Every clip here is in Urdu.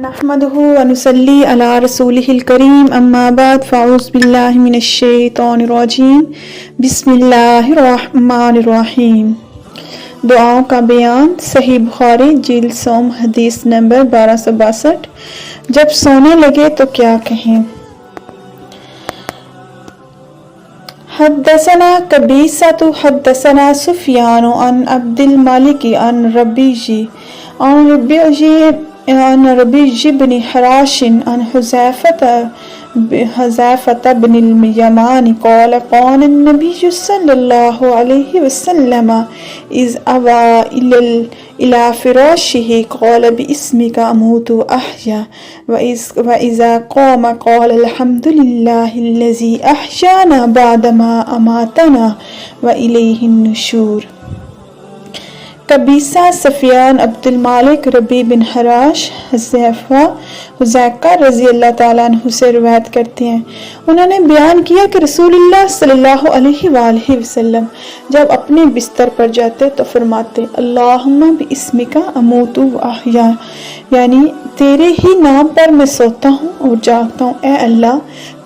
نحمده ونصلي على رسوله الكريم اما بعد فاعوذ بالله من الشیطان الرجیم بسم اللہ الرحمن الرحیم۔ دعاؤں کا بیان۔ صحیح بخاری جلد سوم حدیث نمبر 1262۔ جب سونے لگے تو کیا کہیں؟ حدثنا قبیصۃ حدثنا سفیان عن عبد الملک عن ربیع بن حراش عن حذیفة بن الیمان قال قال النبی صلی اللہ علیہ وسلم اذ اوى الى فراشه قال باسمك اموت واحیا واذا قام قال الحمد لله الذي احیانا بعدما اماتنا والیہ النشور۔ قبیصہ سفیان عبد الملک ربیع بن حراش حذیفہ رضی اللہ تعالیٰ عنہ سے روایت کرتے ہیں، انہوں نے بیان کیا کہ رسول اللہ صلی اللہ علیہ وآلہ وسلم جب اپنے بستر پر جاتے تو فرماتے اللہم باسمک اموت و احیا، یعنی تیرے ہی نام پر میں سوتا ہوں اور جاگتا ہوں، اے اللہ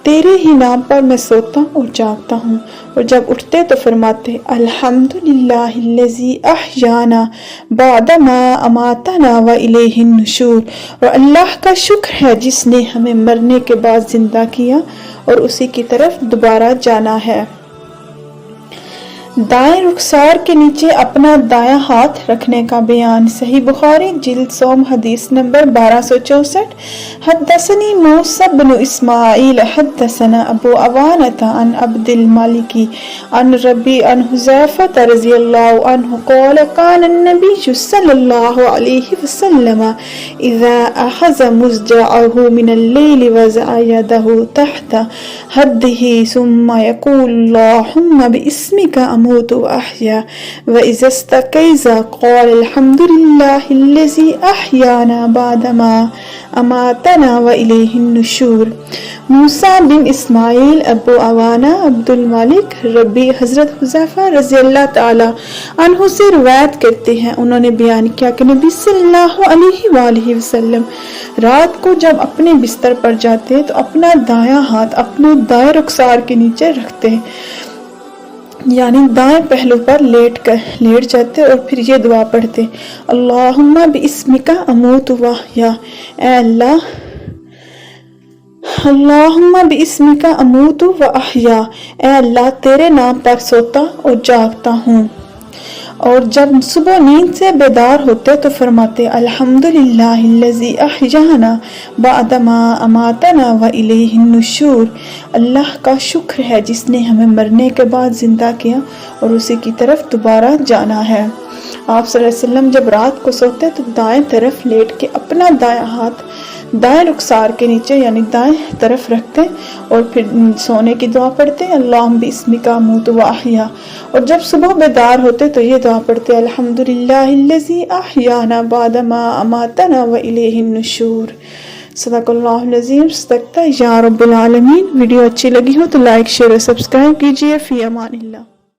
تیرے ہی نام پر میں سوتا اور جاگتا ہوں۔ اور جب اٹھتے تو فرماتے الحمدللہ الذی احیانا بعدما اماتنا والیہ النشور، اور اللہ کا شکر ہے جس نے ہمیں مرنے کے بعد زندہ کیا اور اسی کی طرف دوبارہ جانا ہے۔ دائیں رخسار کے نیچے اپنا دایاں ہاتھ رکھنے کا بیان۔ صحیح بخاری جلد سوم حدیث نمبر 1264۔ حدثنی موسیٰ بن اسماعیل حدثنا ابو عوانۃ عن عبد الملک عن ربیع عن حذیفہ رضی اللہ عنہ قال كان النبی صلی اللہ علیہ وسلم اذا اخذ مضجعه من اللیل وضع یده تحت خده ثم يقول اللهم باسمك اموت واحیا واذا استيقظ قال الحمد لله الذي احیانا بعدما اماتنا والیہ النشور۔ موسیٰ بن اسماعیل ابو عوانہ عبد الملک ربیع حضرت حذیفہ رضی اللہ تعالی عنہ سے روایت کرتے ہیں، انہوں نے بیان کیا کہ نبی صلی اللہ علیہ وآلہ وسلم رات کو جب اپنے بستر پر جاتے تو اپنا دایاں ہاتھ اپنے دائیں رخسار کے نیچے رکھتے، یعنی دائیں پہلو پر لیٹ جاتے اور پھر یہ دعا پڑھتے اللہم باسمک اموت واحیا، اے اللہ اللہم باسمک اموت واحیا، اے اللہ تیرے نام پر سوتا اور جاگتا ہوں۔ اور جب صبح نیند سے بیدار ہوتے تو فرماتے الحمدللہ الذی احیانا بعدما اماتنا والیہ النشور، اللہ کا شکر ہے جس نے ہمیں مرنے کے بعد زندہ کیا اور اسی کی طرف دوبارہ جانا ہے۔ آپ صلی اللہ علیہ وسلم جب رات کو سوتے تو دائیں طرف لیٹ کے اپنا دایاں ہاتھ دائیں رخسار کے نیچے یعنی دائیں طرف رکھتے اور پھر سونے کی دعا پڑھتے اللہم باسمک اموت واحیا، اور جب صبح بیدار ہوتے تو یہ دعا پڑھتے الحمدللہ الذی احیانا بعدما اماتنا والیہ النشور۔ صدق اللہ العظیم۔ صدقت یا رب العالمین۔ ویڈیو اچھی لگی ہو تو لائک شیئر اور سبسکرائب کیجیے۔ فی امان اللہ۔